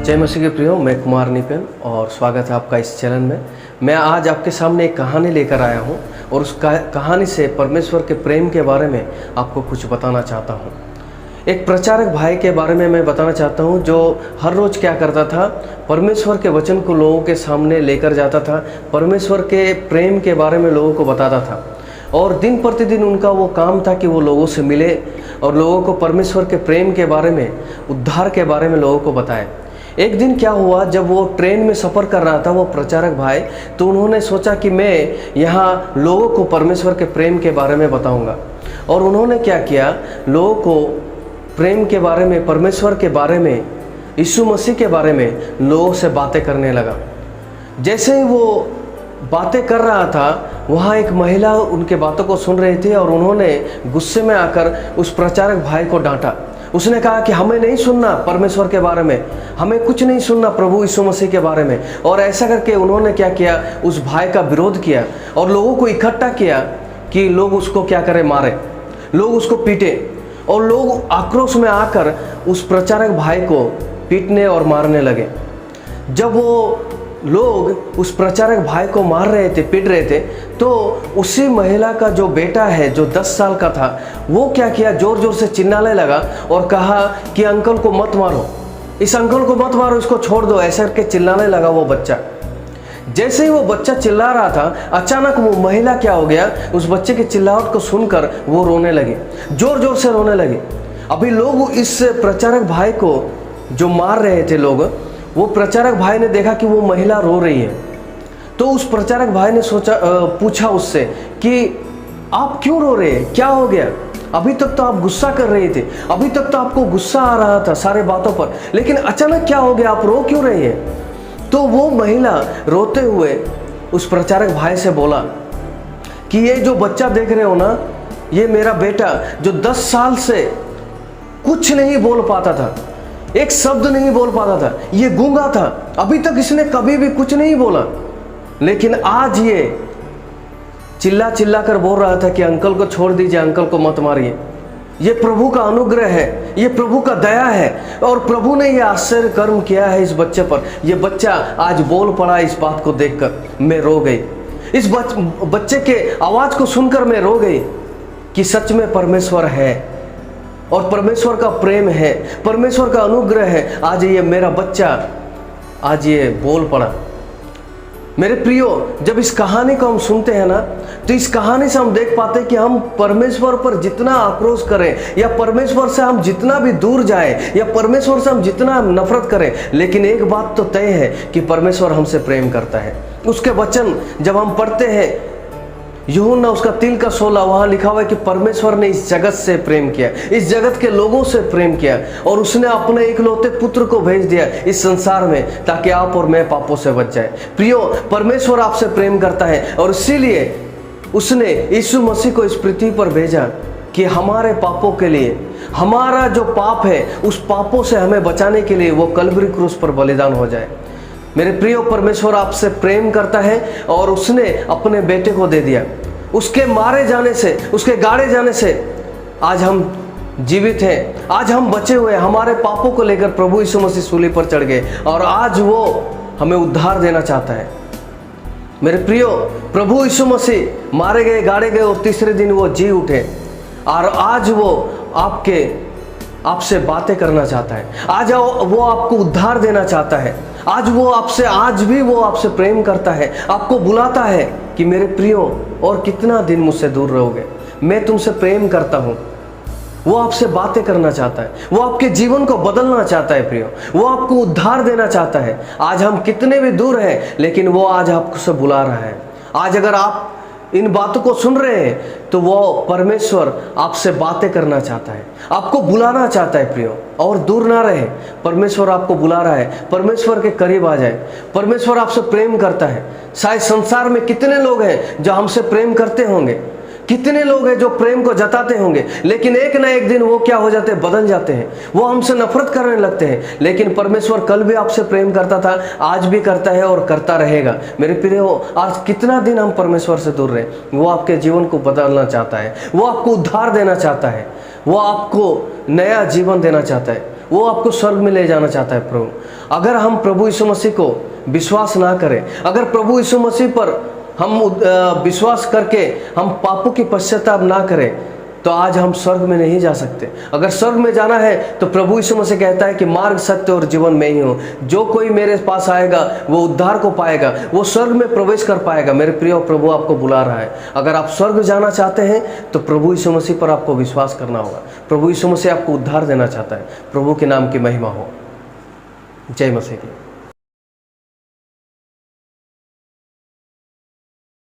जय मसीह के प्रियो, मैं कुमार निपेन और स्वागत है आपका इस चैनल में। मैं आज आपके सामने एक कहानी लेकर आया हूं और उस कहानी से परमेश्वर के प्रेम के बारे में आपको कुछ बताना चाहता हूं। एक प्रचारक भाई के बारे में मैं बताना चाहता हूं जो हर रोज़ क्या करता था, परमेश्वर के वचन को लोगों के सामने लेकर जाता था, परमेश्वर के प्रेम के बारे में लोगों को बताता था और दिन प्रतिदिन उनका वो काम था कि वो लोगों से मिले और लोगों को परमेश्वर के प्रेम के बारे में, उद्धार के बारे में लोगों को बताए। एक दिन क्या हुआ, जब वो ट्रेन में सफ़र कर रहा था वो प्रचारक भाई, तो उन्होंने सोचा कि मैं यहाँ लोगों को परमेश्वर के प्रेम के बारे में बताऊँगा। और उन्होंने क्या किया, लोगों को प्रेम के बारे में, परमेश्वर के बारे में, यीशु मसीह के बारे में लोगों से बातें करने लगा। जैसे ही वो बातें कर रहा था, वहाँ एक महिला उनके बातों को सुन रही थी और उन्होंने गुस्से में आकर उस प्रचारक भाई को डांटा। उसने कहा कि हमें नहीं सुनना परमेश्वर के बारे में, हमें कुछ नहीं सुनना प्रभु यीशु मसीह के बारे में। और ऐसा करके उन्होंने क्या किया, उस भाई का विरोध किया और लोगों को इकट्ठा किया कि लोग उसको क्या करें, मारे, लोग उसको पीटे। और लोग आक्रोश में आकर उस प्रचारक भाई को पीटने और मारने लगे। जब वो लोग उस प्रचारक भाई को मार रहे थे, पीट रहे थे, तो उसी महिला का जो बेटा है, जो 10 साल का था, वो क्या किया, जोर जोर से चिल्लाने लगा और कहा कि अंकल को मत मारो, इस अंकल को मत मारो, इसको छोड़ दो। ऐसा करके चिल्लाने लगा वो बच्चा। जैसे ही वो बच्चा चिल्ला रहा था, अचानक वो महिला क्या हो गया, उस बच्चे की चिल्लाहट को सुनकर वो रोने लगे, जोर जोर से रोने लगे। अभी लोग इस प्रचारक भाई को जो मार रहे थे लोग, वो प्रचारक भाई ने देखा कि वो महिला रो रही है। तो उस प्रचारक भाई ने पूछा उससे कि आप क्यों रो रहे हैं, क्या हो गया? अभी तक तो आप गुस्सा कर रहे थे, अभी तक तो आपको गुस्सा आ रहा था सारे बातों पर, लेकिन अचानक क्या हो गया, आप रो क्यों रहे हैं? तो वो महिला रोते हुए उस प्रचारक भाई से बोला कि ये जो बच्चा देख रहे हो ना, ये मेरा बेटा जो 10 साल से कुछ नहीं बोल पाता था, एक शब्द नहीं बोल पाता था, ये गूंगा था, अभी तक इसने कभी भी कुछ नहीं बोला, लेकिन आज ये चिल्ला चिल्ला कर बोल रहा था कि अंकल को छोड़ दीजिए, अंकल को मत मारिए। ये प्रभु का अनुग्रह है, ये प्रभु का दया है और प्रभु ने ये आश्चर्य कर्म किया है इस बच्चे पर। ये बच्चा आज बोल पड़ा। इस बात को देखकर मैं रो गई, इस बच्चे के आवाज को सुनकर मैं रो गई कि सच में परमेश्वर है और परमेश्वर का प्रेम है, परमेश्वर का अनुग्रह है। आज ये मेरा बच्चा आज ये बोल पड़ा। मेरे प्रियो, जब इस कहानी को हम सुनते हैं ना, तो इस कहानी से हम देख पाते हैं कि हम परमेश्वर पर जितना आक्रोश करें या परमेश्वर से हम जितना भी दूर जाएं या परमेश्वर से हम जितना नफरत करें, लेकिन एक बात तो तय है कि परमेश्वर हमसे प्रेम करता है। उसके वचन जब हम पढ़ते हैं, यूहन्ना उसका 3 का 16, वहाँ लिखा हुआ है कि परमेश्वर ने इस जगत से प्रेम किया, इस जगत के लोगों से प्रेम किया और उसने अपने इकलौते पुत्र को भेज दिया इस संसार में ताकि आप और मैं पापों से बच जाए। प्रियो, परमेश्वर आपसे प्रेम करता है और इसीलिए उसने यीशु मसीह को इस पृथ्वी पर भेजा कि हमारे पापों के लिए, हमारा जो पाप है उस पापों से हमें बचाने के लिए वो कलवरी क्रूस पर बलिदान हो जाए। मेरे प्रियो, परमेश्वर आपसे प्रेम करता है और उसने अपने बेटे को दे दिया। उसके मारे जाने से, उसके गाड़े जाने से आज हम जीवित हैं, आज हम बचे हुए। हमारे पापों को लेकर प्रभु यीशु मसीह सूली पर चढ़ गए और आज वो हमें उद्धार देना चाहता है। मेरे प्रियो, प्रभु यीशु मसीह मारे गए, गाड़े गए और तीसरे दिन वो जी उठे और आज वो आपसे बातें करना चाहता है। आज वो आपको उद्धार देना चाहता है। आज भी वो आपसे प्रेम करता है, आपको बुलाता है कि मेरे प्रियो, और कितना दिन मुझसे दूर रहोगे, मैं तुमसे प्रेम करता हूँ। वो आपसे बातें करना चाहता है, वो आपके जीवन को बदलना चाहता है प्रियो, वो आपको उद्धार देना चाहता है। आज हम कितने भी दूर हैं, लेकिन वो आज आपसे बुला रहा है। आज अगर आप इन बातों को सुन रहे हैं तो वो परमेश्वर आपसे बातें करना चाहता है, आपको बुलाना चाहता है प्रियो। और दूर ना रहे, परमेश्वर आपको बुला रहा है, परमेश्वर के करीब आ जाए। परमेश्वर आपसे प्रेम करता है। शायद संसार में कितने लोग हैं जो हमसे प्रेम करते होंगे, कितने लोग हैं जो प्रेम को जताते होंगे, लेकिन एक ना एक दिन वो क्या हो जाते हैं, बदल जाते हैं, वो हमसे नफरत करने लगते हैं। लेकिन परमेश्वर कल भी आपसे प्रेम करता था, आज भी करता है और करता रहेगा। मेरे प्रिय, आज कितना दिन हम परमेश्वर से दूर रहे, वो आपके जीवन को बदलना चाहता है, वो आपको उद्धार देना चाहता है, वो आपको नया जीवन देना चाहता है, वो आपको स्वर्ग में ले जाना चाहता है प्रभु। अगर हम प्रभु यीशु मसीह को विश्वास ना करें, अगर प्रभु यीशु मसीह पर हम विश्वास करके हम पापों की पश्चाताप ना करें, तो आज हम स्वर्ग में नहीं जा सकते। अगर स्वर्ग में जाना है तो प्रभु यीशु मसीह कहता है कि मार्ग, सत्य और जीवन में ही हूँ। जो कोई मेरे पास आएगा वो उद्धार को पाएगा, वो स्वर्ग में प्रवेश कर पाएगा। मेरे प्रिय प्रभु आपको बुला रहा है। अगर आप स्वर्ग जाना चाहते हैं तो प्रभु यीशु मसीह पर आपको विश्वास करना होगा। प्रभु यीशु मसीह आपको उद्धार देना चाहता है। प्रभु के नाम की महिमा हो। जय मसीह की।